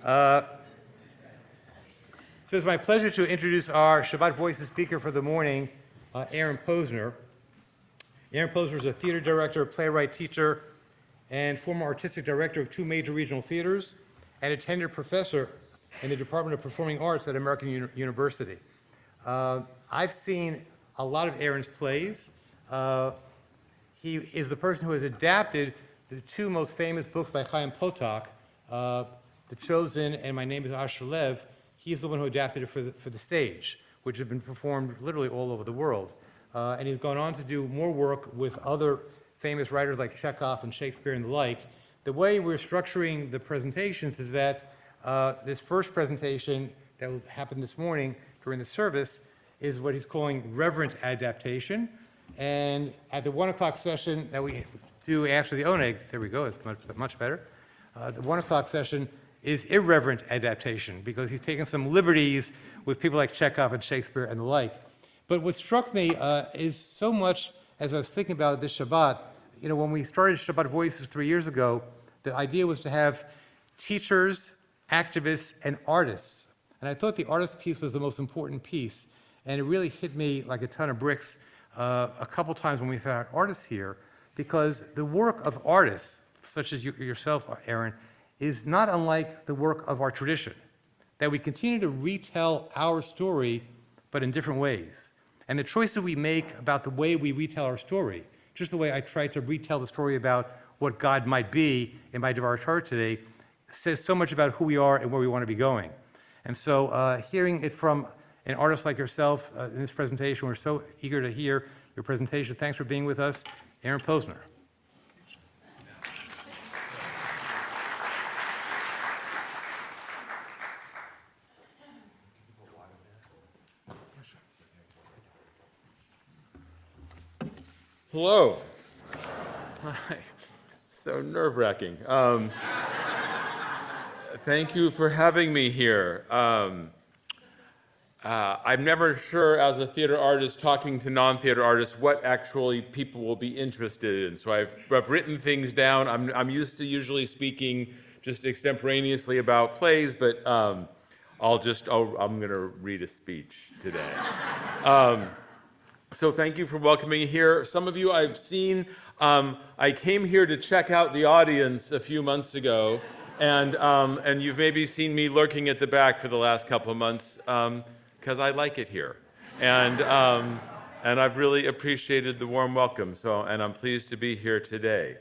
So it's my pleasure to introduce our Shabbat Voices speaker for the morning, Aaron Posner. Aaron Posner is a theater director, playwright, teacher, and former artistic director of 2 major regional theaters, and a tenured professor in the Department of Performing Arts at American University. I've seen a lot of Aaron's plays. He is the person who has adapted the 2 most famous books by Chaim Potok, The Chosen and My Name is Asher Lev. He's the one who adapted it for the stage, which have been performed literally all over the world. And he's gone on to do more work with other famous writers like Chekhov and Shakespeare and the like. The way we're structuring the presentations is that this first presentation that will happen this morning during the service is what he's calling reverent adaptation. And at the 1 o'clock session that we do after the Oneg, there we go, it's much better. The 1 o'clock session is irreverent adaptation because he's taken some liberties with people like Chekhov and Shakespeare and the like. But what struck me is so much, as I was thinking about this Shabbat, when we started Shabbat Voices 3 years ago, the idea was to have teachers, activists, and artists. And I thought the artist piece was the most important piece. And it really hit me like a ton of bricks a couple times when we found artists here, because the work of artists, such as yourself, Aaron, is not unlike the work of our tradition, that we continue to retell our story, but in different ways. And the choices we make about the way we retell our story, just the way I tried to retell the story about what God might be in my Devar Torah today, says so much about who we are and where we want to be going. And so hearing it from an artist like yourself in this presentation, we're so eager to hear your presentation. Thanks for being with us, Aaron Posner. Hello. Hi. So nerve-wracking. Thank you for having me here. I'm never sure as a theater artist talking to non-theater artists what actually people will be interested in. So I've written things down. I'm used to usually speaking just extemporaneously about plays, but I'm going to read a speech today. So thank you for welcoming me here. Some of you I've seen. I came here to check out the audience a few months ago, and you've maybe seen me lurking at the back for the last couple of months because I like it here, and I've really appreciated the warm welcome. And I'm pleased to be here today.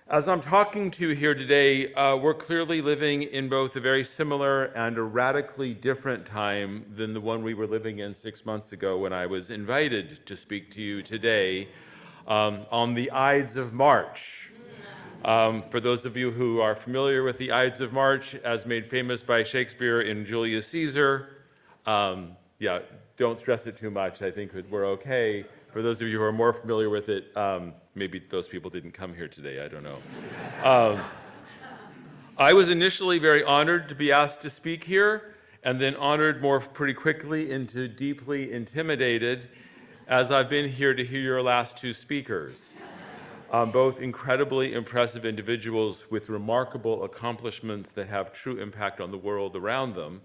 As I'm talking to you here today, we're clearly living in both a very similar and a radically different time than the one we were living in 6 months ago when I was invited to speak to you today on the Ides of March. For those of you who are familiar with the Ides of March, as made famous by Shakespeare in Julius Caesar, don't stress it too much. I think we're okay. For those of you who are more familiar with it, maybe those people didn't come here today, I don't know. I was initially very honored to be asked to speak here, and then honored more pretty quickly into deeply intimidated, as I've been here to hear your last 2 speakers. Both incredibly impressive individuals with remarkable accomplishments that have true impact on the world around them,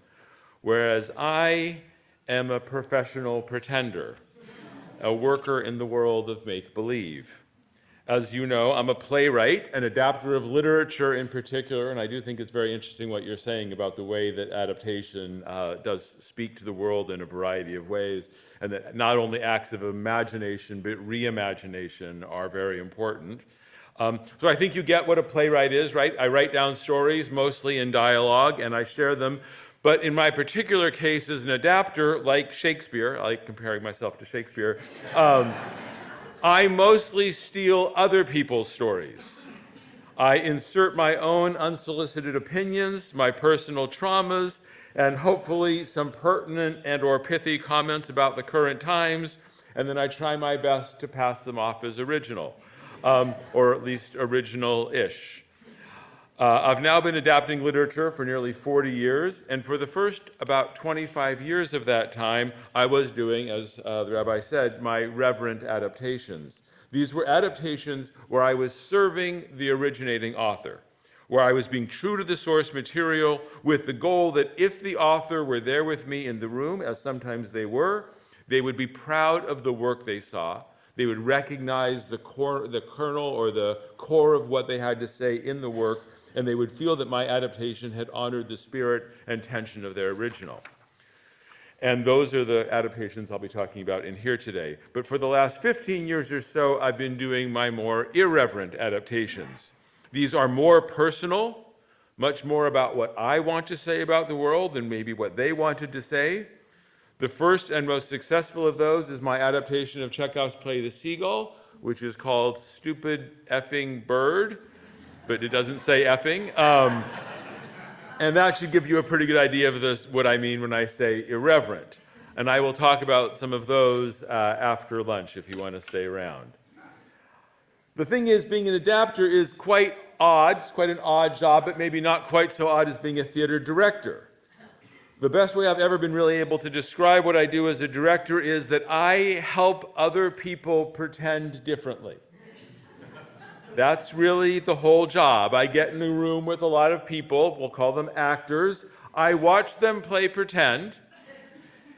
whereas I am a professional pretender, a worker in the world of make-believe. As you know, I'm a playwright, an adapter of literature in particular, and I do think it's very interesting what you're saying about the way that adaptation does speak to the world in a variety of ways, and that not only acts of imagination, but reimagination are very important. So I think you get what a playwright is, right? I write down stories, mostly in dialogue, and I share them. But in my particular case as an adapter, like Shakespeare, I like comparing myself to Shakespeare, I mostly steal other people's stories. I insert my own unsolicited opinions, my personal traumas, and hopefully some pertinent and or pithy comments about the current times, and then I try my best to pass them off as original, or at least original-ish. I've now been adapting literature for nearly 40 years, and for the first about 25 years of that time, I was doing, as the rabbi said, my reverent adaptations. These were adaptations where I was serving the originating author, where I was being true to the source material with the goal that if the author were there with me in the room, as sometimes they were, they would be proud of the work they saw. They would recognize the kernel or the core of what they had to say in the work, and they would feel that my adaptation had honored the spirit and tension of their original. And those are the adaptations I'll be talking about in here today. But for the last 15 years or so, I've been doing my more irreverent adaptations. These are more personal, much more about what I want to say about the world than maybe what they wanted to say. The first and most successful of those is my adaptation of Chekhov's play The Seagull, which is called Stupid Effing Bird, but it doesn't say effing. And that should give you a pretty good idea of what I mean when I say irreverent. And I will talk about some of those after lunch if you want to stay around. The thing is, being an adapter is quite odd. It's quite an odd job, but maybe not quite so odd as being a theater director. The best way I've ever been really able to describe what I do as a director is that I help other people pretend differently. That's really the whole job. I get in a room with a lot of people, we'll call them actors. I watch them play pretend,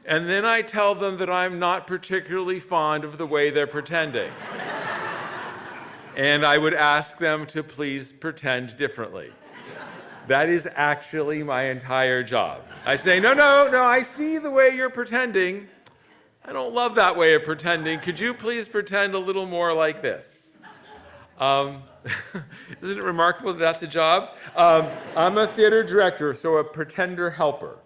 and then I tell them that I'm not particularly fond of the way they're pretending. And I would ask them to please pretend differently. That is actually my entire job. I say, no, I see the way you're pretending. I don't love that way of pretending. Could you please pretend a little more like this? Isn't it remarkable that that's a job? I'm a theater director, so a pretender helper.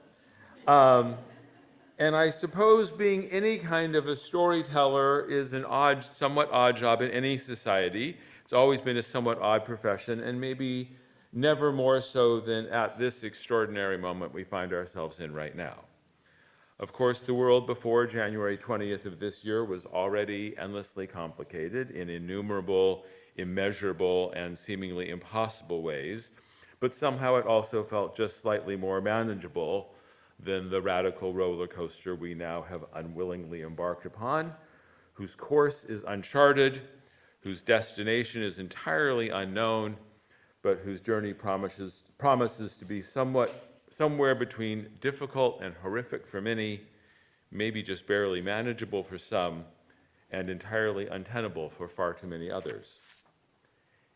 And I suppose being any kind of a storyteller is an somewhat odd job in any society. It's always been a somewhat odd profession, and maybe never more so than at this extraordinary moment we find ourselves in right now. Of course, the world before January 20th of this year was already endlessly complicated in innumerable, immeasurable, and seemingly impossible ways, but somehow it also felt just slightly more manageable than the radical roller coaster we now have unwillingly embarked upon, whose course is uncharted, whose destination is entirely unknown, but whose journey promises to be somewhere between difficult and horrific for many, maybe just barely manageable for some, and entirely untenable for far too many others.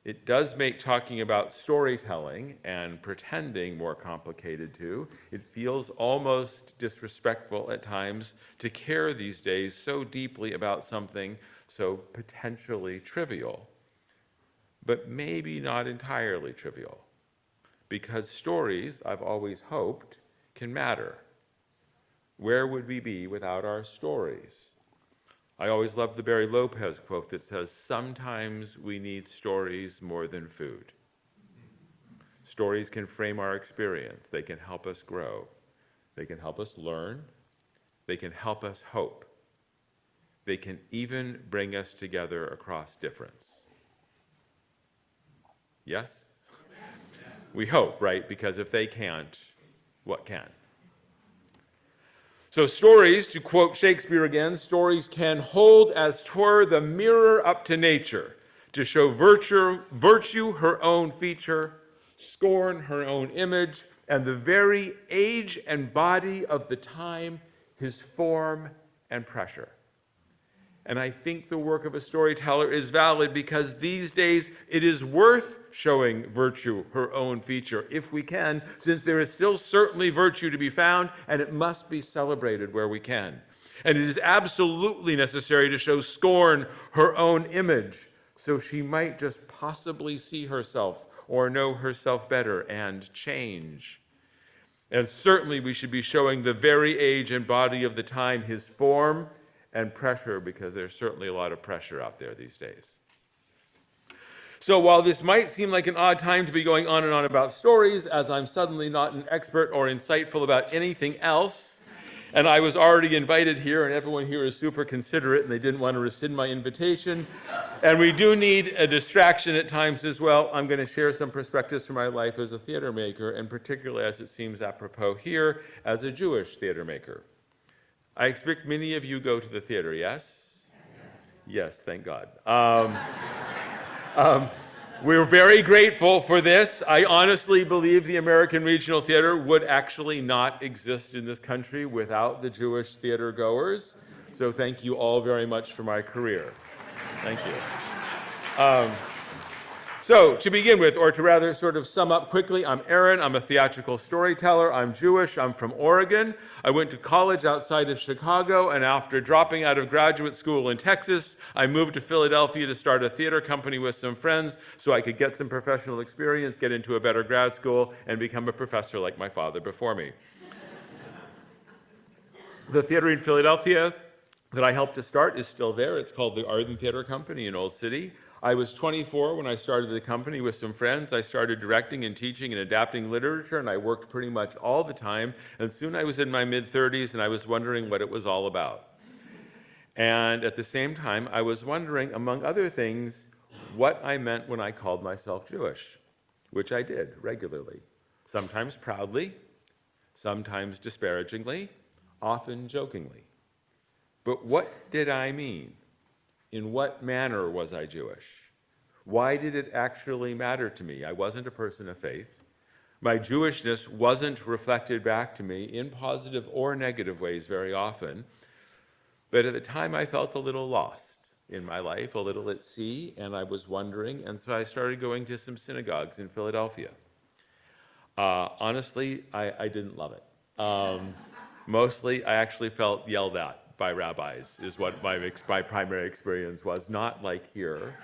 It does make talking about storytelling and pretending more complicated too. It feels almost disrespectful at times to care these days so deeply about something so potentially trivial, but maybe not entirely trivial, because stories, I've always hoped, can matter. Where would we be without our stories? I always love the Barry Lopez quote that says, sometimes we need stories more than food. Stories can frame our experience. They can help us grow. They can help us learn. They can help us hope. They can even bring us together across difference. Yes? We hope, right? Because if they can't, what can? So stories, to quote Shakespeare again, stories can hold as 'twere the mirror up to nature, to show virtue her own feature, scorn her own image, and the very age and body of the time, his form and pressure. And I think the work of a storyteller is valid because these days it is worth showing virtue her own feature, if we can, since there is still certainly virtue to be found, and it must be celebrated where we can. And it is absolutely necessary to show scorn her own image, so she might just possibly see herself or know herself better and change. And certainly we should be showing the very age and body of the time, his form and pressure, because there's certainly a lot of pressure out there these days. So while this might seem like an odd time to be going on and on about stories, as I'm suddenly not an expert or insightful about anything else, and I was already invited here, and everyone here is super considerate, and they didn't want to rescind my invitation, and we do need a distraction at times as well, I'm going to share some perspectives from my life as a theater maker, and particularly, as it seems apropos here, as a Jewish theater maker. I expect many of you go to the theater, yes? Yes, thank God. We're very grateful for this. I honestly believe the American Regional Theater would actually not exist in this country without the Jewish theater goers. So thank you all very much for my career. Thank you. So to begin with, or to rather sort of sum up quickly, I'm Aaron. I'm a theatrical storyteller. I'm Jewish. I'm from Oregon. I went to college outside of Chicago, and after dropping out of graduate school in Texas, I moved to Philadelphia to start a theater company with some friends so I could get some professional experience, get into a better grad school, and become a professor like my father before me. The theater in Philadelphia that I helped to start is still there. It's called the Arden Theater Company in Old City. I was 24 when I started the company with some friends. I started directing and teaching and adapting literature, and I worked pretty much all the time. And soon I was in my mid-30s, and I was wondering what it was all about. And at the same time, I was wondering, among other things, what I meant when I called myself Jewish, which I did regularly, sometimes proudly, sometimes disparagingly, often jokingly. But what did I mean? In what manner was I Jewish? Why did it actually matter to me? I wasn't a person of faith. My Jewishness wasn't reflected back to me in positive or negative ways very often. But at the time, I felt a little lost in my life, a little at sea, and I was wondering, and so I started going to some synagogues in Philadelphia. Honestly, I didn't love it. Mostly, I actually felt yelled at by rabbis, is what my primary experience was, not like here.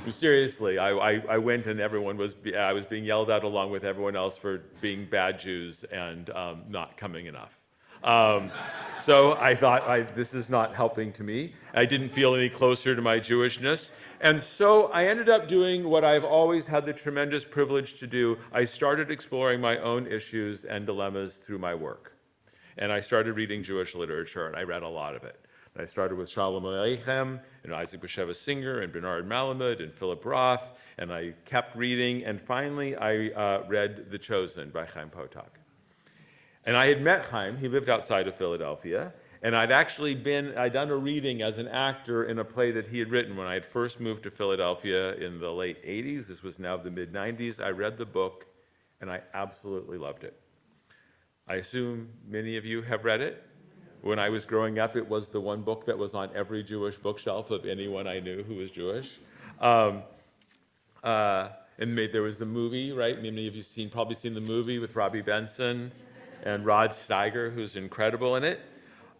Seriously, I went and I was being yelled at along with everyone else for being bad Jews and not coming enough. So I thought, this is not helping to me. I didn't feel any closer to my Jewishness. And so I ended up doing what I've always had the tremendous privilege to do. I started exploring my own issues and dilemmas through my work. And I started reading Jewish literature, and I read a lot of it. And I started with Shalom Aleichem, and Isaac Bashevis Singer, and Bernard Malamud, and Philip Roth, and I kept reading, and finally I read The Chosen by Chaim Potok. And I had met Chaim. He lived outside of Philadelphia, and I'd done a reading as an actor in a play that he had written when I had first moved to Philadelphia in the late 80s. This was now the mid-90s. I read the book, and I absolutely loved it. I assume many of you have read it. When I was growing up, it was the one book that was on every Jewish bookshelf of anyone I knew who was Jewish. And there was the movie, right? Many of you probably seen the movie with Robbie Benson and Rod Steiger, who's incredible in it.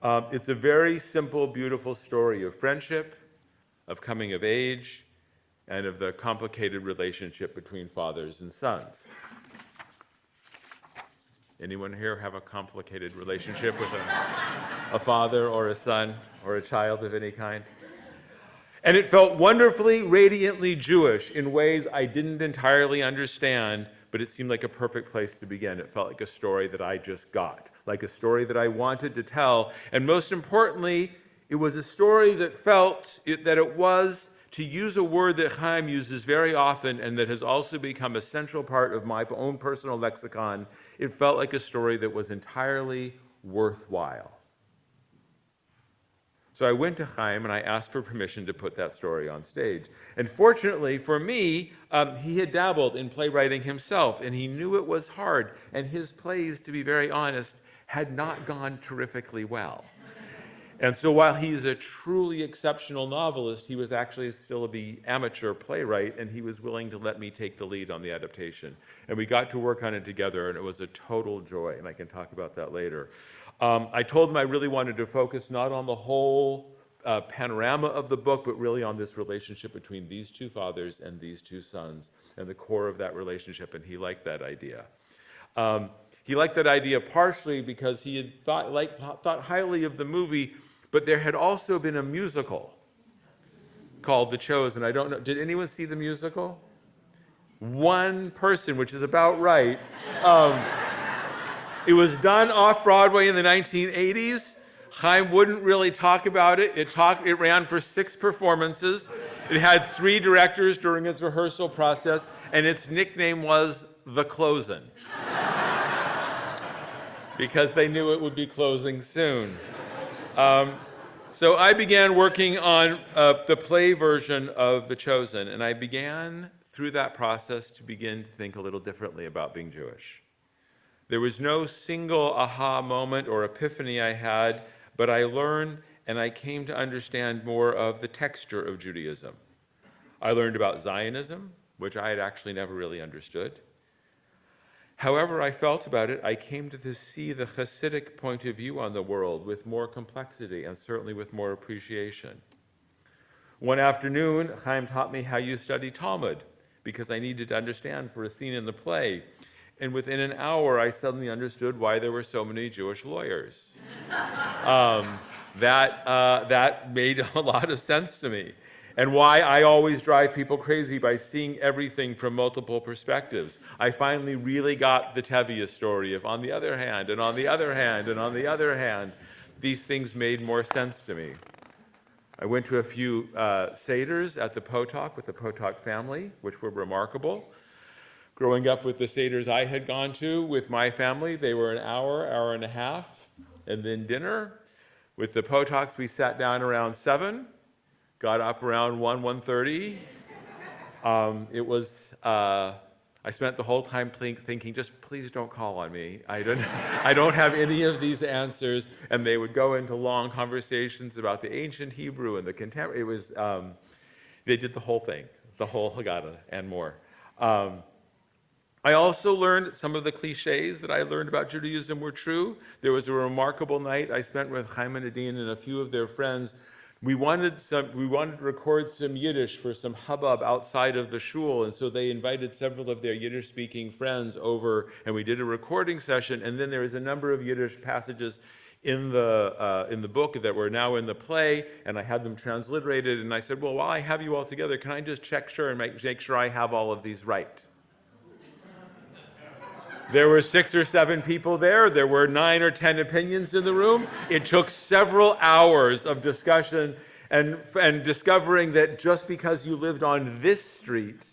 It's a very simple, beautiful story of friendship, of coming of age, and of the complicated relationship between fathers and sons. Anyone here have a complicated relationship with a father or a son or a child of any kind? And it felt wonderfully, radiantly Jewish in ways I didn't entirely understand, but it seemed like a perfect place to begin. It felt like a story that I just got, like a story that I wanted to tell. And most importantly, it was a story that that it was, to use a word that Chaim uses very often and that has also become a central part of my own personal lexicon, it felt like a story that was entirely worthwhile. So I went to Chaim and I asked for permission to put that story on stage. And fortunately for me, he had dabbled in playwriting himself, and he knew it was hard. And his plays, to be very honest, had not gone terrifically well. And so while he's a truly exceptional novelist, he was actually still the amateur playwright, and he was willing to let me take the lead on the adaptation. And we got to work on it together, and it was a total joy, and I can talk about that later. I told him I really wanted to focus not on the whole panorama of the book, but really on this relationship between these two fathers and these two sons, and the core of that relationship, and he liked that idea. He liked that idea partially because he had thought highly of the movie, but there had also been a musical called The Chosen. I don't know, did anyone see the musical? One person, which is about right. It was done off-Broadway in the 1980s. Chaim wouldn't really talk about it. It ran for 6 performances. It had 3 directors during its rehearsal process, and its nickname was The Closin', because they knew it would be closing soon. So I began working on the play version of The Chosen, and I began through that process to begin to think a little differently about being Jewish. There was no single aha moment or epiphany I had, but I learned and I came to understand more of the texture of Judaism. I learned about Zionism, which I had actually never really understood. However I felt about it, I came to see the Hasidic point of view on the world with more complexity and certainly with more appreciation. One afternoon, Chaim taught me how you study Talmud, because I needed to understand for a scene in the play. And within an hour, I suddenly understood why there were so many Jewish lawyers. That made a lot of sense to me. And why I always drive people crazy by seeing everything from multiple perspectives. I finally really got the Tevye story of on the other hand, and on the other hand, and on the other hand. These things made more sense to me. I went to a few Seders at the Potok with the Potok family, which were remarkable. Growing up with the Seders I had gone to with my family, they were an hour and a half, and then dinner. With the Potoks, we sat down around 7. Got up around 1:30. I spent the whole time thinking, just please don't call on me. I don't have any of these answers. And they would go into long conversations about the ancient Hebrew and the contemporary. It was, they did the whole thing, the whole Haggadah and more. I also learned some of the cliches that I learned about Judaism were true. There was a remarkable night I spent with Chaim and Nadine and a few of their friends. We wanted to record some Yiddish for some hubbub outside of the shul, and so they invited several of their Yiddish-speaking friends over, and we did a recording session. And then there was a number of Yiddish passages in the book that were now in the play, and I had them transliterated. And I said, well, while I have you all together, can I just check sure and make sure I have all of these right? There were 6 or 7 people there. There were 9 or 10 opinions in the room. It took several hours of discussion and discovering that just because you lived on this street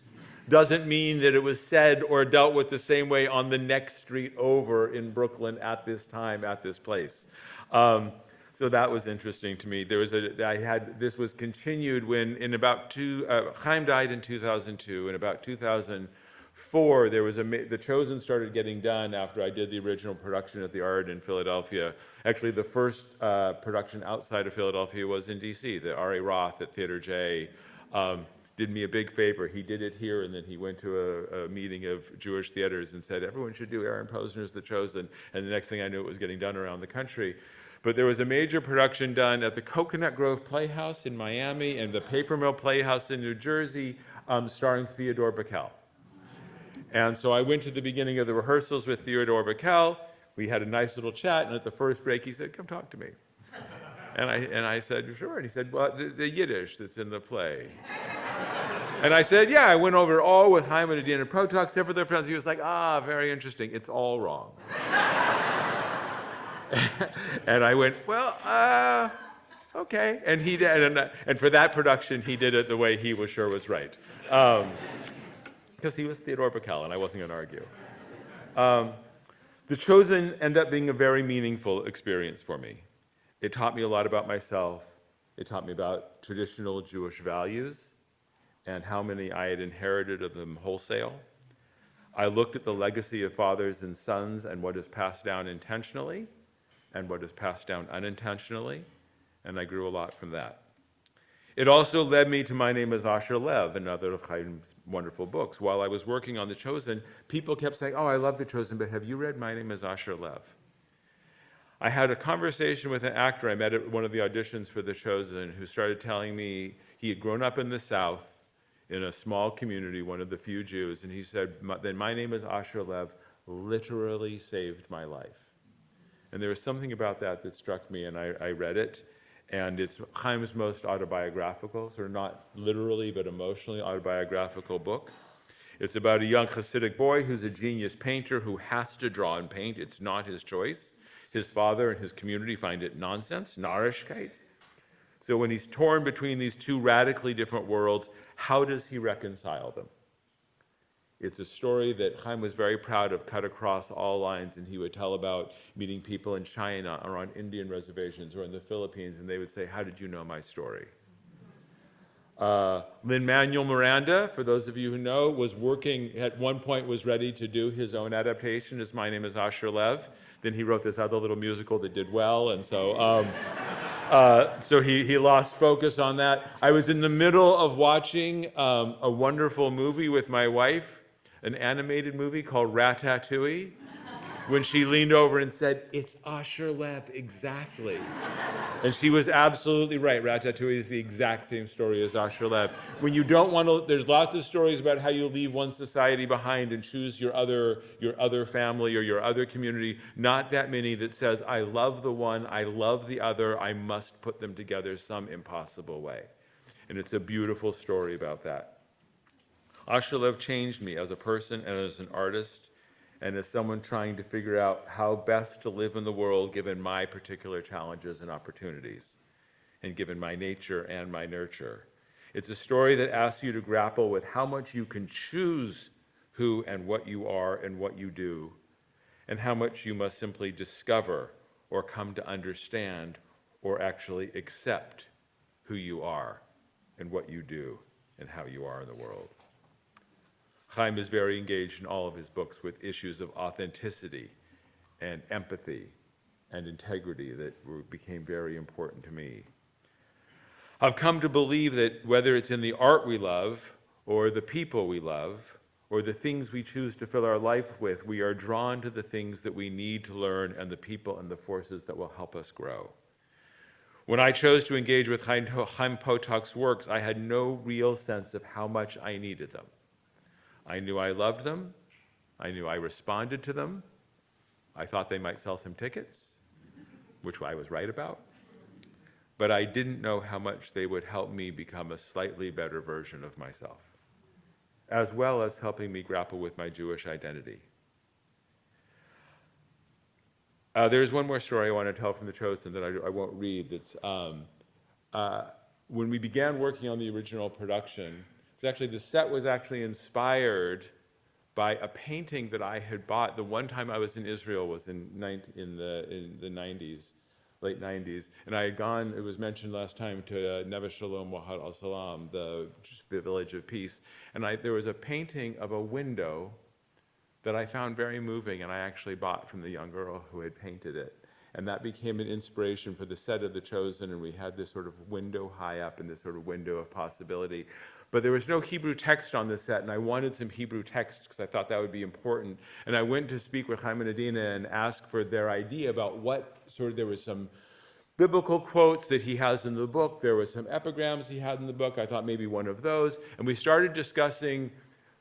doesn't mean that it was said or dealt with the same way on the next street over in Brooklyn at this time, at this place. So that was interesting to me. This was continued when Chaim died in 2002, in about 2004, the Chosen started getting done after I did the original production at the Art in Philadelphia. Actually, the first production outside of Philadelphia was in DC. The R.A. Roth at Theater J did me a big favor. He did it here, and then he went to a meeting of Jewish theaters and said, everyone should do Aaron Posner's The Chosen. And the next thing I knew, it was getting done around the country. But there was a major production done at the Coconut Grove Playhouse in Miami and the Paper Mill Playhouse in New Jersey, starring Theodore Bickel. And so I went to the beginning of the rehearsals with Theodore Bickel. We had a nice little chat, and at the first break, he said, come talk to me. And I said, sure. And he said, well, the Yiddish that's in the play. And I said, yeah, I went over it all with Chaim and Adina Protok, several of their friends. He was like, very interesting. It's all wrong. And I went, well, okay. And he did, and for that production, he did it the way he was sure was right. Because he was Theodore Bickel, and I wasn't going to argue. The Chosen ended up being a very meaningful experience for me. It taught me a lot about myself. It taught me about traditional Jewish values and how many I had inherited of them wholesale. I looked at the legacy of fathers and sons and what is passed down intentionally and what is passed down unintentionally, and I grew a lot from that. It also led me to My Name is Asher Lev, another of Chaim's wonderful books. While I was working on The Chosen, people kept saying, I love The Chosen, but have you read My Name is Asher Lev? I had a conversation with an actor I met at one of the auditions for The Chosen who started telling me he had grown up in the South in a small community, one of the few Jews, and he said, then My Name is Asher Lev literally saved my life. And there was something about that that struck me, and I read it. And it's Chaim's most autobiographical, sort of not literally, but emotionally autobiographical book. It's about a young Hasidic boy who's a genius painter who has to draw and paint. It's not his choice. His father and his community find it nonsense, Narishkeit. So when he's torn between these two radically different worlds, how does he reconcile them? It's a story that Chaim was very proud of, cut across all lines, and he would tell about meeting people in China or on Indian reservations or in the Philippines, and they would say, how did you know my story? Lin-Manuel Miranda, for those of you who know, was working, at one point was ready to do his own adaptation as My Name is Asher Lev. Then he wrote this other little musical that did well, and so so he lost focus on that. I was in the middle of watching a wonderful movie with my wife, an animated movie called Ratatouille, when she leaned over and said, "It's Asher Lev, exactly." And she was absolutely right. Ratatouille is the exact same story as Asher Lev. When you don't want to, there's lots of stories about how you leave one society behind and choose your other family or your other community. Not that many that says, I love the one, I love the other, I must put them together some impossible way. And it's a beautiful story about that. Asher Lev changed me as a person and as an artist, and as someone trying to figure out how best to live in the world given my particular challenges and opportunities, and given my nature and my nurture. It's a story that asks you to grapple with how much you can choose who and what you are and what you do, and how much you must simply discover or come to understand or actually accept who you are and what you do and how you are in the world. Chaim is very engaged in all of his books with issues of authenticity and empathy and integrity that became very important to me. I've come to believe that whether it's in the art we love, or the people we love, or the things we choose to fill our life with, we are drawn to the things that we need to learn and the people and the forces that will help us grow. When I chose to engage with Chaim Potok's works, I had no real sense of how much I needed them. I knew I loved them. I knew I responded to them. I thought they might sell some tickets, which I was right about. But I didn't know how much they would help me become a slightly better version of myself, as well as helping me grapple with my Jewish identity. There's one more story I want to tell from The Chosen that I won't read. That's when we began working on the original production, the set was actually inspired by a painting that I had bought. The one time I was in Israel was in the 90s, late 90s, and I had gone, it was mentioned last time, to Neve Shalom Wahad al-Salam, the village of peace, and there was a painting of a window that I found very moving, and I actually bought from the young girl who had painted it. And that became an inspiration for the set of The Chosen, and we had this sort of window high up and this sort of window of possibility. But there was no Hebrew text on the set, and I wanted some Hebrew text because I thought that would be important. And I went to speak with Chaim and Adina and ask for their idea about what there was some biblical quotes that he has in the book. There were some epigrams he had in the book. I thought maybe one of those. And we started discussing.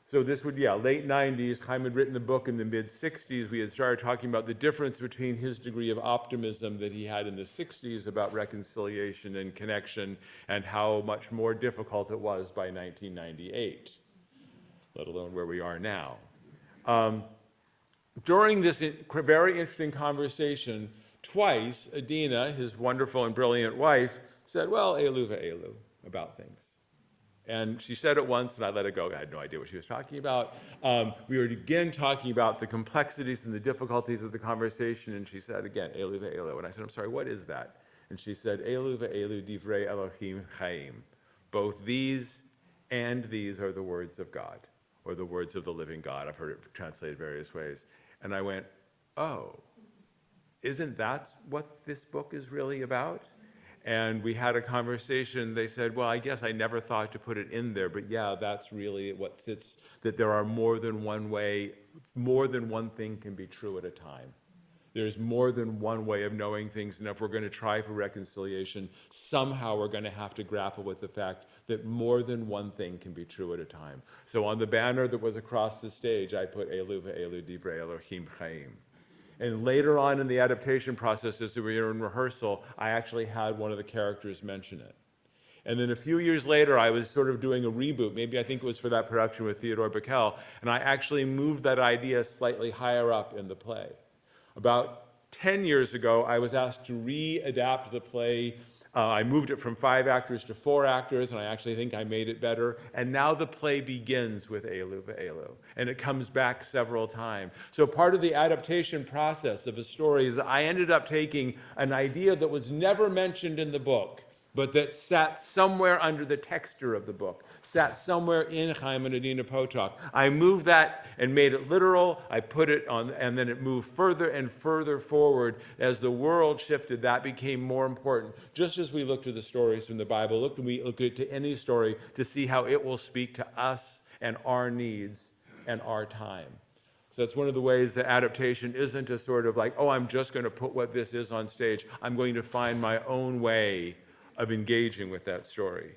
So this would, late 90s, Chaim had written the book in the mid-60s. We had started talking about the difference between his degree of optimism that he had in the 60s about reconciliation and connection, and how much more difficult it was by 1998, let alone where we are now. During this very interesting conversation, twice, Adina, his wonderful and brilliant wife, said, well, elu ve'elu, about things. And she said it once, and I let it go. I had no idea what she was talking about. We were again talking about the complexities and the difficulties of the conversation, and she said again, Elu ve'elu. And I said, I'm sorry, what is that? And she said, Elu ve'elu divrei Elohim chaim. Both these and these are the words of God, or the words of the living God. I've heard it translated various ways. And I went, oh, isn't that what this book is really about? And we had a conversation. They said, well, I guess I never thought to put it in there, but yeah, that's really what sits, that there are more than one way, more than one thing can be true at a time. There's more than one way of knowing things, and if we're going to try for reconciliation, somehow we're going to have to grapple with the fact that more than one thing can be true at a time. So on the banner that was across the stage, I put Elu ve'elu divrei Elohim chaim. And later on in the adaptation process, as we were in rehearsal, I actually had one of the characters mention it. And then a few years later, I was sort of doing a reboot. Maybe I think it was for that production with Theodore Bickel. And I actually moved that idea slightly higher up in the play. About 10 years ago, I was asked to re-adapt the play. I moved it from 5 actors to 4 actors, and I actually think I made it better. And now the play begins with Elu ve'elu, and it comes back several times. So part of the adaptation process of a story is I ended up taking an idea that was never mentioned in the book, but that sat somewhere under the texture of the book, sat somewhere in Chaim and Adina Potok. I moved that and made it literal. I put it on, and then it moved further and further forward. As the world shifted, that became more important. Just as we look to the stories from the Bible, we look to any story to see how it will speak to us and our needs and our time. So it's one of the ways that adaptation isn't a sort of like, oh, I'm just going to put what this is on stage. I'm going to find my own way of engaging with that story.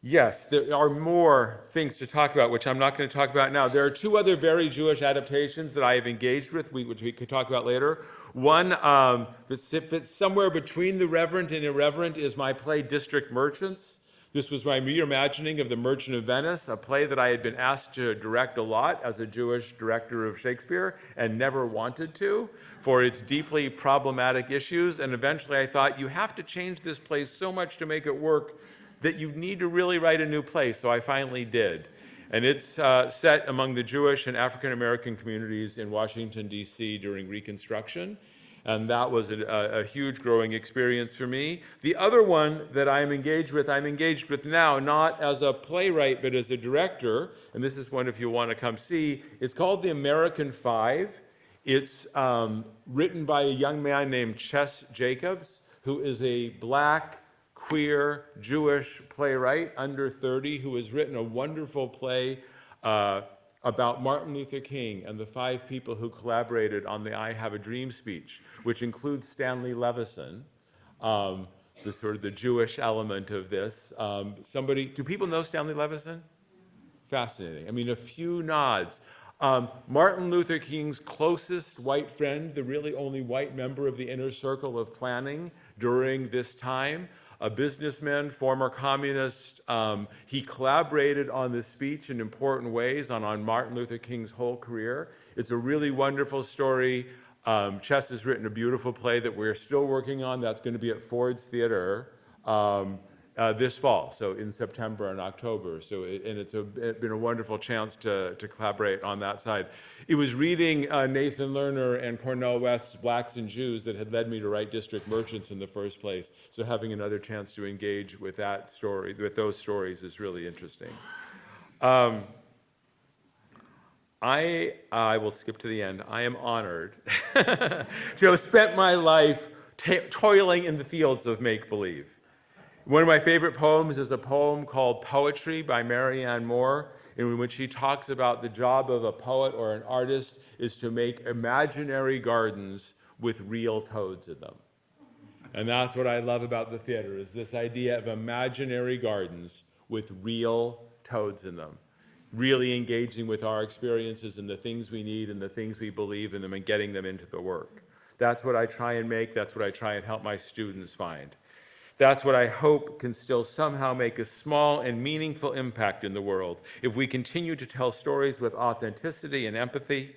Yes, there are more things to talk about, which I'm not going to talk about now. There are two other very Jewish adaptations that I have engaged with, which we could talk about later. One that fits somewhere between the reverent and irreverent is my play District Merchants. This was my reimagining of The Merchant of Venice, a play that I had been asked to direct a lot as a Jewish director of Shakespeare and never wanted to for its deeply problematic issues. And eventually I thought, you have to change this play so much to make it work that you need to really write a new play. So I finally did. And it's set among the Jewish and African American communities in Washington, D.C. during Reconstruction. And that was a huge growing experience for me. The other one that I'm engaged with now, not as a playwright, but as a director, and this is one if you want to come see. It's called The American Five. It's written by a young man named Ches Jacobs, who is a black, queer, Jewish playwright, under 30, who has written a wonderful play about Martin Luther King and the 5 people who collaborated on the I Have a Dream speech, which includes Stanley Levison, the sort of the Jewish element of this. Do people know Stanley Levison? Fascinating. I mean, a few nods. Martin Luther King's closest white friend, the really only white member of the inner circle of planning during this time, a businessman, former communist. He collaborated on this speech in important ways on Martin Luther King's whole career. It's a really wonderful story. Ches has written a beautiful play that we're still working on that's going to be at Ford's Theater this fall, so in September and October. It's been a wonderful chance to collaborate on that side. It was reading Nathan Lerner and Cornel West's Blacks and Jews that had led me to write District Merchants in the first place. So having another chance to engage with that story, with those stories, is really interesting. I will skip to the end. I am honored to have spent my life toiling in the fields of make-believe. One of my favorite poems is a poem called Poetry by Marianne Moore, in which she talks about the job of a poet or an artist is to make imaginary gardens with real toads in them. And that's what I love about the theater, is this idea of imaginary gardens with real toads in them. Really engaging with our experiences and the things we need and the things we believe in them and getting them into the work. That's what I try and make. That's what I try and help my students find. That's what I hope can still somehow make a small and meaningful impact in the world. If we continue to tell stories with authenticity and empathy,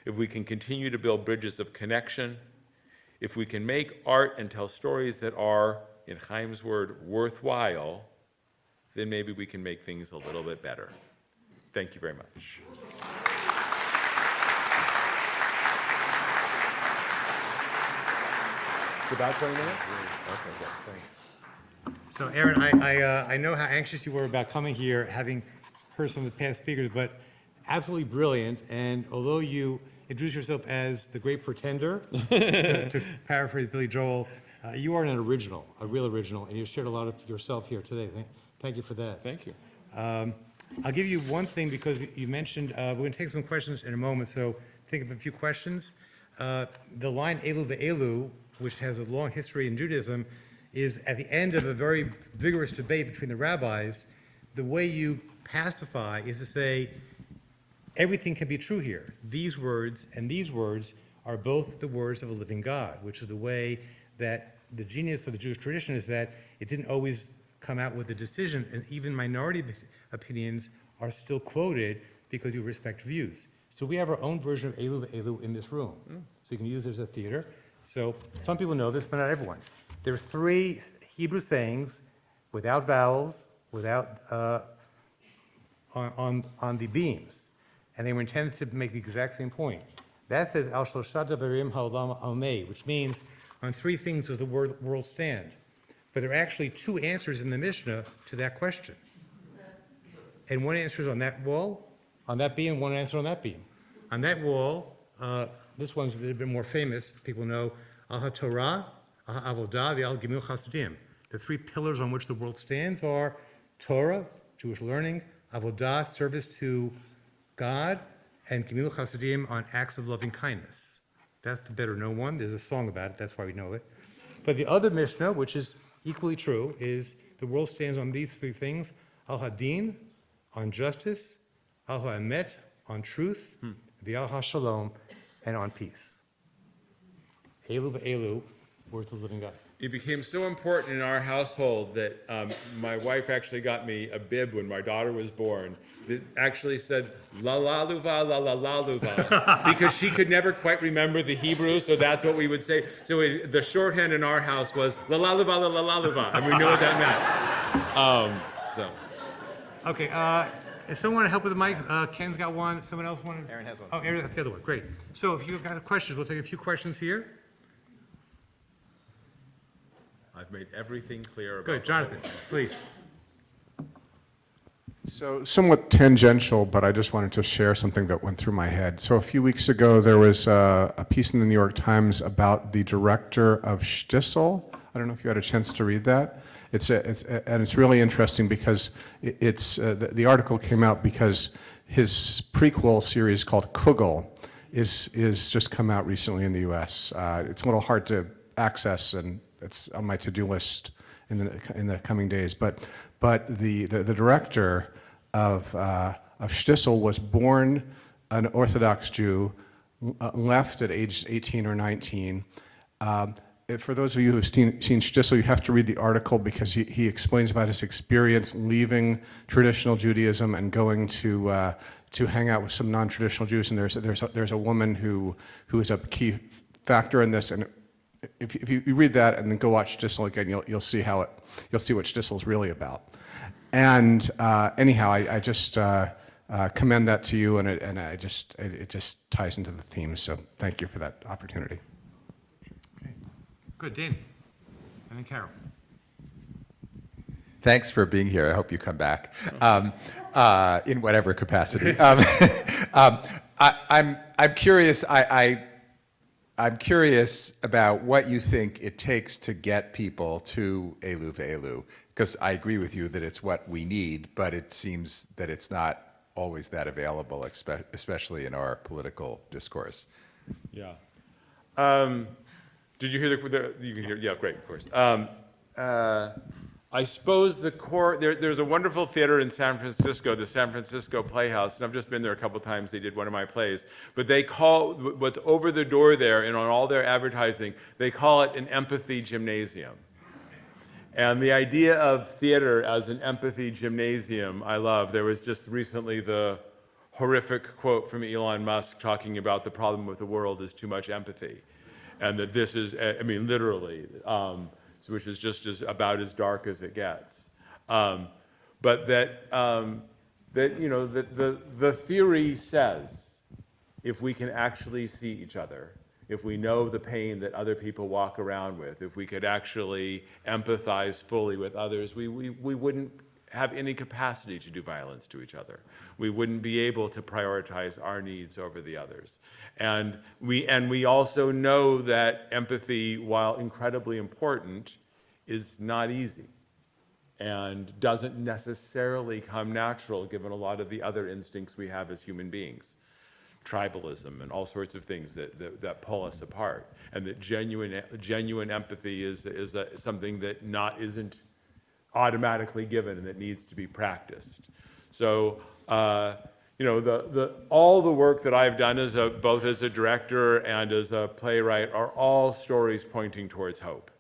if we can continue to build bridges of connection, if we can make art and tell stories that are, in Chaim's word, worthwhile, then maybe we can make things a little bit better. Thank you very much. It's about 20 minutes? Okay, good, thanks. So Aaron, I know how anxious you were about coming here, having heard some of the past speakers, but absolutely brilliant. And although you introduce yourself as the great pretender, to paraphrase Billy Joel, you are an original, a real original, and you shared a lot of yourself here today. Thank you for that. Thank you. I'll give you one thing because you mentioned, we're going to take some questions in a moment, so think of a few questions. The line Elu ve'elu, which has a long history in Judaism, is at the end of a very vigorous debate between the rabbis. The way you pacify is to say, everything can be true here. These words and these words are both the words of a living God, which is the way that the genius of the Jewish tradition is that it didn't always come out with a decision, and even minority opinions are still quoted because you respect views. So we have our own version of Elu ve'elu in this room. So you can use it as a theater. So some people know this, but not everyone. There are 3 Hebrew sayings without vowels, without on the beams, and they were intended to make the exact same point. That says Al Shlosha Devarim Ha'olam Amei, which means on three things does the world stand? But there are actually two answers in the Mishnah to that question. And one answer is on that wall, on that beam, one answer on that beam. On that wall, this one's a little bit more famous, people know, Al HaTorah, Al HaAvodah, Al Gimil Chasadim. The three pillars on which the world stands are Torah, Jewish learning, Avodah, service to God, and Gimil Chasadim on acts of loving kindness. That's the better known one. There's a song about it, that's why we know it. But the other Mishnah, which is equally true, is the world stands on these three things, Al Hadin, on justice, Al HaEmet, on truth, V'al HaShalom, and on peace. Elu v'elu, words of the living God. It became so important in our household that my wife actually got me a bib when my daughter was born that actually said la la luva la la la luva because she could never quite remember the Hebrew, so that's what we would say. So the shorthand in our house was la la luva la la la luva, and we knew what that meant. Okay, if someone want to help with the mic, Ken's got one. Someone else wanted? Aaron has one. Oh, Aaron has the other one. Great. So if you've got questions, we'll take a few questions here. I've made everything clear about Good, Jonathan, please. So somewhat tangential, but I just wanted to share something that went through my head. So a few weeks ago, there was a piece in the New York Times about the director of Shtisel. I don't know if you had a chance to read that. It's really interesting because the article came out because his prequel series called Kugel is just come out recently in the U.S. It's a little hard to access, and it's on my to-do list in the coming days. But the director of Shtisel was born an Orthodox Jew, left at age 18 or 19. For those of you who've seen Shtisel, you have to read the article because he explains about his experience leaving traditional Judaism and going to hang out with some non-traditional Jews. And there's a woman who is a key factor in this. And if you read that and then go watch Shtisel again, you'll see what Shtisel is really about. And anyhow, I just commend that to you, and it just ties into the theme. So thank you for that opportunity. Okay. Good, Dan. And then Carol. Thanks for being here. I hope you come back in whatever capacity. I'm curious. I'm curious about what you think it takes to get people to Elu ve'elu, because I agree with you that it's what we need, but it seems that it's not always that available, especially in our political discourse. Yeah. Did you hear you can hear? Yeah, great, of course. I suppose the core, there's a wonderful theater in San Francisco, the San Francisco Playhouse, and I've just been there a couple times. They did one of my plays. But they call, what's over the door there and on all their advertising, they call it an empathy gymnasium. And the idea of theater as an empathy gymnasium, I love. There was just recently the horrific quote from Elon Musk talking about the problem with the world is too much empathy. And that this is, I mean, literally, which is just about as dark as it gets. But that you know, the theory says if we can actually see each other, if we know the pain that other people walk around with, if we could actually empathize fully with others, we wouldn't have any capacity to do violence to each other. We wouldn't be able to prioritize our needs over the others. And we also know that empathy, while incredibly important, is not easy and doesn't necessarily come natural given a lot of the other instincts we have as human beings. Tribalism and all sorts of things that pull us apart. And that genuine empathy is something that isn't automatically given and that needs to be practiced. So, you know, all the work that I've done both as a director and as a playwright are all stories pointing towards hope.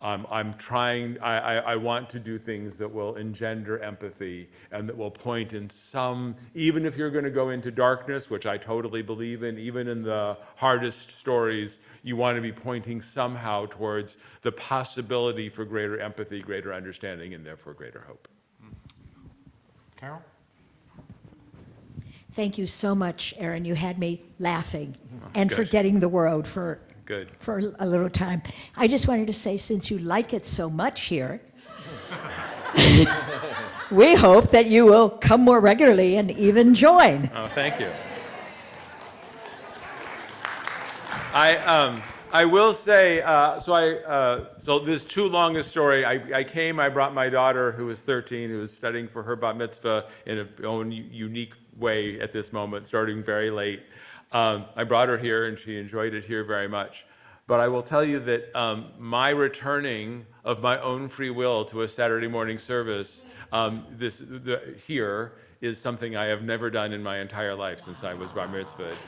I want to do things that will engender empathy and that will point in some, even if you're going to go into darkness, which I totally believe in, even in the hardest stories, you want to be pointing somehow towards the possibility for greater empathy, greater understanding, and therefore greater hope. Carol? Thank you so much, Aaron. You had me laughing and good. forgetting the world for Good. for a little time. I just wanted to say, since you like it so much here, we hope that you will come more regularly and even join. Oh, thank you. I will say, so this too long a story. I brought my daughter, who was 13, who was studying for her bat mitzvah in her own unique way at this moment, starting very late. I brought her here, and she enjoyed it here very much. But I will tell you that my returning of my own free will to a Saturday morning service here is something I have never done in my entire life since I was bar mitzvahed.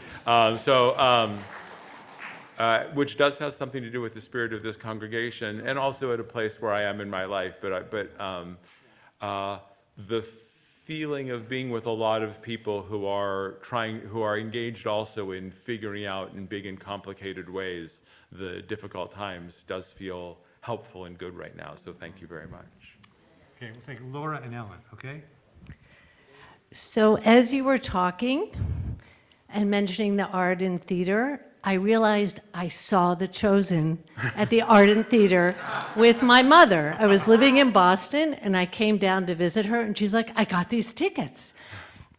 Which does have something to do with the spirit of this congregation, and also at a place where I am in my life. But the feeling of being with a lot of people who are engaged also in figuring out in big and complicated ways the difficult times does feel helpful and good right now. So thank you very much. Okay, we'll take Laura and Ellen, okay? So as you were talking and mentioning the art and theater, I realized I saw The Chosen at the Art and Theater with my mother. I was living in Boston, and I came down to visit her, and she's like, I got these tickets.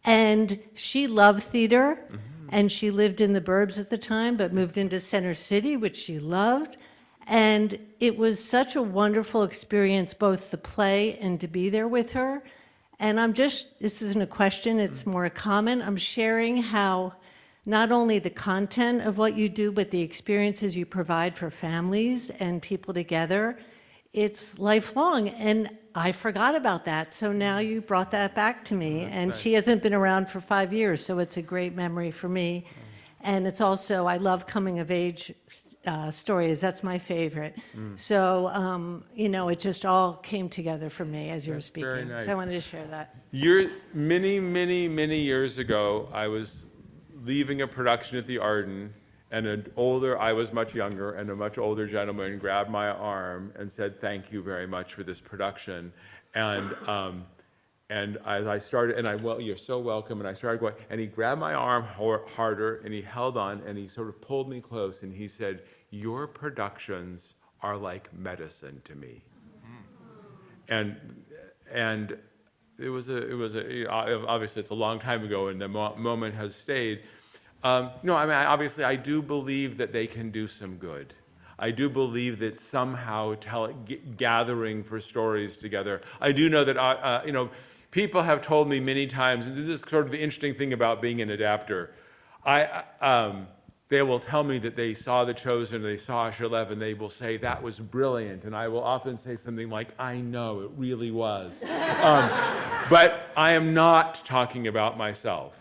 And she loved theater, and she lived in the burbs at the time, but moved into Center City, which she loved. And it was such a wonderful experience, both the play and to be there with her. And this isn't a question, it's more a comment. I'm sharing how not only the content of what you do, but the experiences you provide for families and people together, it's lifelong. And I forgot about that. So now you brought that back to me. And nice. She hasn't been around for 5 years, so it's a great memory for me. And it's also, I love coming of age stories. That's my favorite. So, it just all came together for me as you were That's speaking. very nice. So I wanted to share that. Many, many, many years ago, I was leaving a production at the Arden, and I was much younger, and a much older gentleman grabbed my arm and said, "Thank you very much for this production." And as I started, well, you're so welcome, and I started going, and he grabbed my arm harder, and he held on, and he sort of pulled me close, and he said, "Your productions are like medicine to me." And it was obviously it's a long time ago, and the moment has stayed. Obviously I do believe that they can do some good. I do believe that somehow gathering for stories together. I do know that people have told me many times, and this is sort of the interesting thing about being an adapter. They will tell me that they saw The Chosen, they saw Asher Lev, and they will say, that was brilliant. And I will often say something like, I know, it really was. But I am not talking about myself.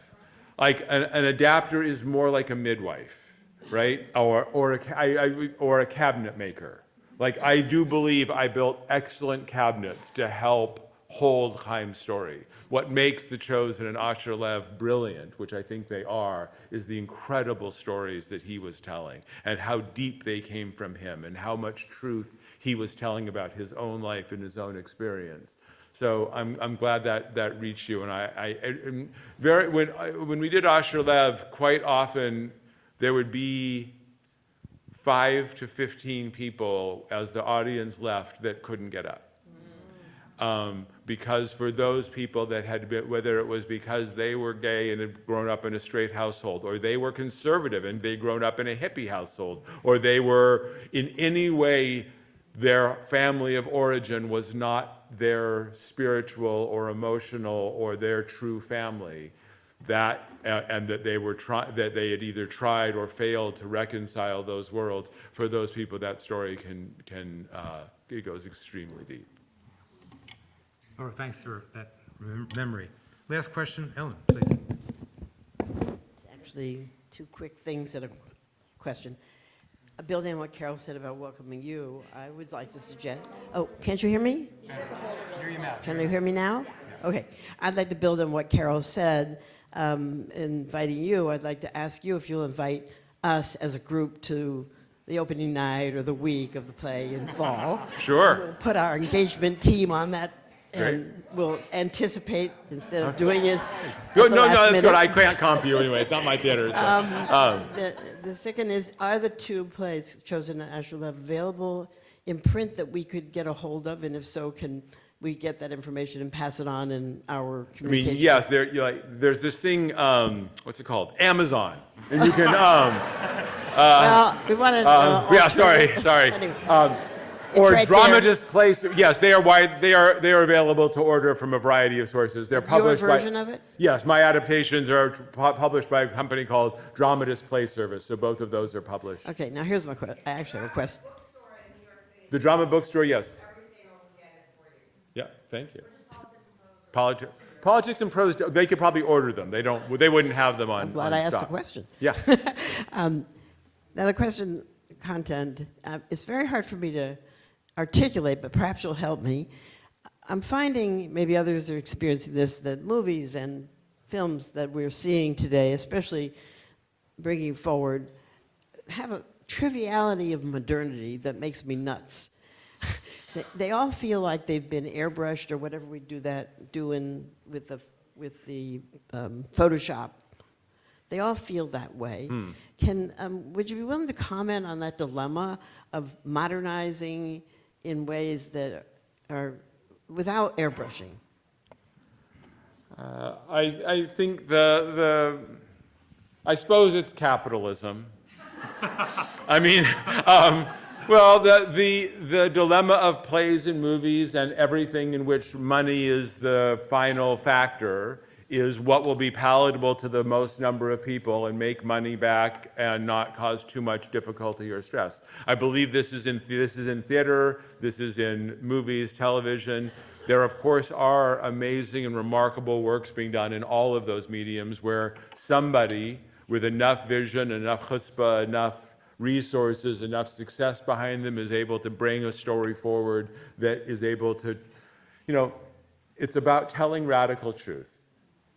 Like an adapter is more like a midwife, right? Or a cabinet maker. Like I do believe I built excellent cabinets to help hold Chaim's story. What makes The Chosen and Asher Lev brilliant, which I think they are, is the incredible stories that he was telling and how deep they came from him and how much truth he was telling about his own life and his own experience. So I'm glad that reached you. And when we did Asher Lev, quite often there would be 5 to 15 people as the audience left that couldn't get up. Because for those people that had been, whether it was because they were gay and had grown up in a straight household, or they were conservative and they'd grown up in a hippie household, or they were in any way, their family of origin was not their spiritual or emotional or their true family, and that that they had either tried or failed to reconcile those worlds. For those people, that story it goes extremely deep. Laura, thanks for that memory. Last question, Ellen, please. Actually, 2 quick things and a question. Building on what Carol said about welcoming you, I would like to suggest. Oh, can't you hear me? Hear you now. Can you hear me now? Okay. I'd like to build on what Carol said. Inviting you, I'd like to ask you if you'll invite us as a group to the opening night or the week of the play in fall. Sure. We'll put our engagement team on that and we'll anticipate instead of doing it. No, at the no, last that's minute. good. I can't comp you anyway. It's not my theater. The second is, are the two plays, Chosen and Asher Love, available in print that we could get a hold of? And if so, can we get that information and pass it on in our I mean, communication? yes, there's this thing, what's it called? Amazon. And you can, Well, we wanted. yeah, sorry. Anyway. Or right dramatist plays, yes, they are available to order from a variety of sources. They're Your published by. version of it? Yes, my adaptations are published by a company called Dramatist Play Service, so both of those are published. Okay, now here's my question. I actually have a question. The drama bookstore, yes. Yeah, thank you. Politics and prose, they could probably order them. They wouldn't have them on. I'm glad on I asked the stock. question. Yeah. Now the question, content, it's very hard for me to articulate, but perhaps you'll help me. I'm finding, maybe others are experiencing this, that movies and films that we're seeing today, especially bringing forward, have a triviality of modernity that makes me nuts. They all feel like they've been airbrushed or whatever we do with the Photoshop. They all feel that way. Would you be willing to comment on that dilemma of modernizing in ways that are without airbrushing? I think I suppose it's capitalism. I mean, well, the dilemma of plays and movies and everything in which money is the final factor is what will be palatable to the most number of people and make money back and not cause too much difficulty or stress. I believe this is in theater, this is in movies, television. There, of course, are amazing and remarkable works being done in all of those mediums where somebody with enough vision, enough chutzpah, enough resources, enough success behind them is able to bring a story forward that is able to, it's about telling radical truth.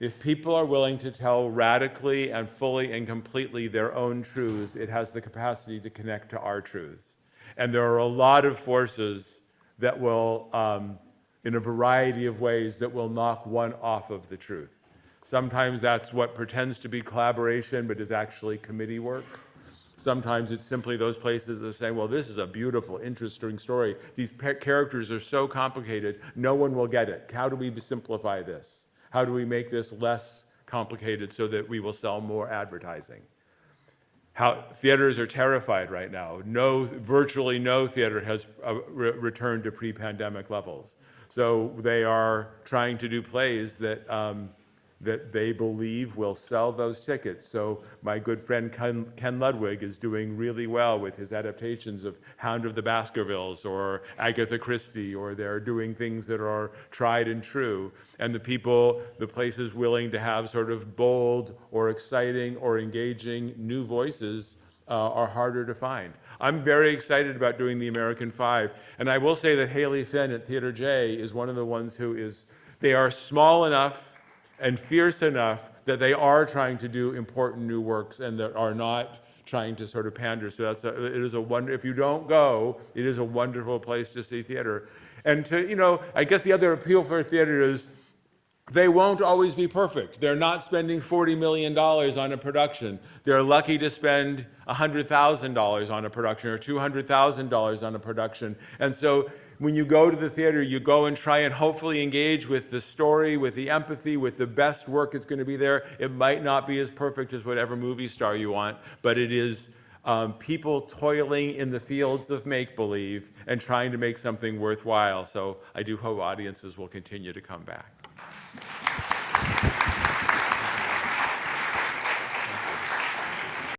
If people are willing to tell radically and fully and completely their own truths, it has the capacity to connect to our truths. And there are a lot of forces that will, in a variety of ways, that will knock one off of the truth. Sometimes that's what pretends to be collaboration, but is actually committee work. Sometimes it's simply those places that say, well, this is a beautiful, interesting story. These characters are so complicated, no one will get it. How do we simplify this? How do we make this less complicated so that we will sell more advertising? Theaters are terrified right now. Virtually no theater has returned to pre-pandemic levels. So they are trying to do plays that they believe will sell those tickets. So my good friend Ken Ludwig is doing really well with his adaptations of Hound of the Baskervilles or Agatha Christie, or they're doing things that are tried and true. And the places willing to have sort of bold or exciting or engaging new voices are harder to find. I'm very excited about doing the American Five. And I will say that Haley Finn at Theater J is one of the ones they are small enough and fierce enough that they are trying to do important new works and that are not trying to sort of pander. So if you don't go, it is a wonderful place to see theater. And I guess the other appeal for theater is they won't always be perfect. They're not spending $40 million on a production. They're lucky to spend $100,000 on a production or $200,000 on a production. And so when you go to the theater, you go and try and hopefully engage with the story, with the empathy, with the best work that's going to be there. It might not be as perfect as whatever movie star you want, but it is people toiling in the fields of make-believe and trying to make something worthwhile. So I do hope audiences will continue to come back.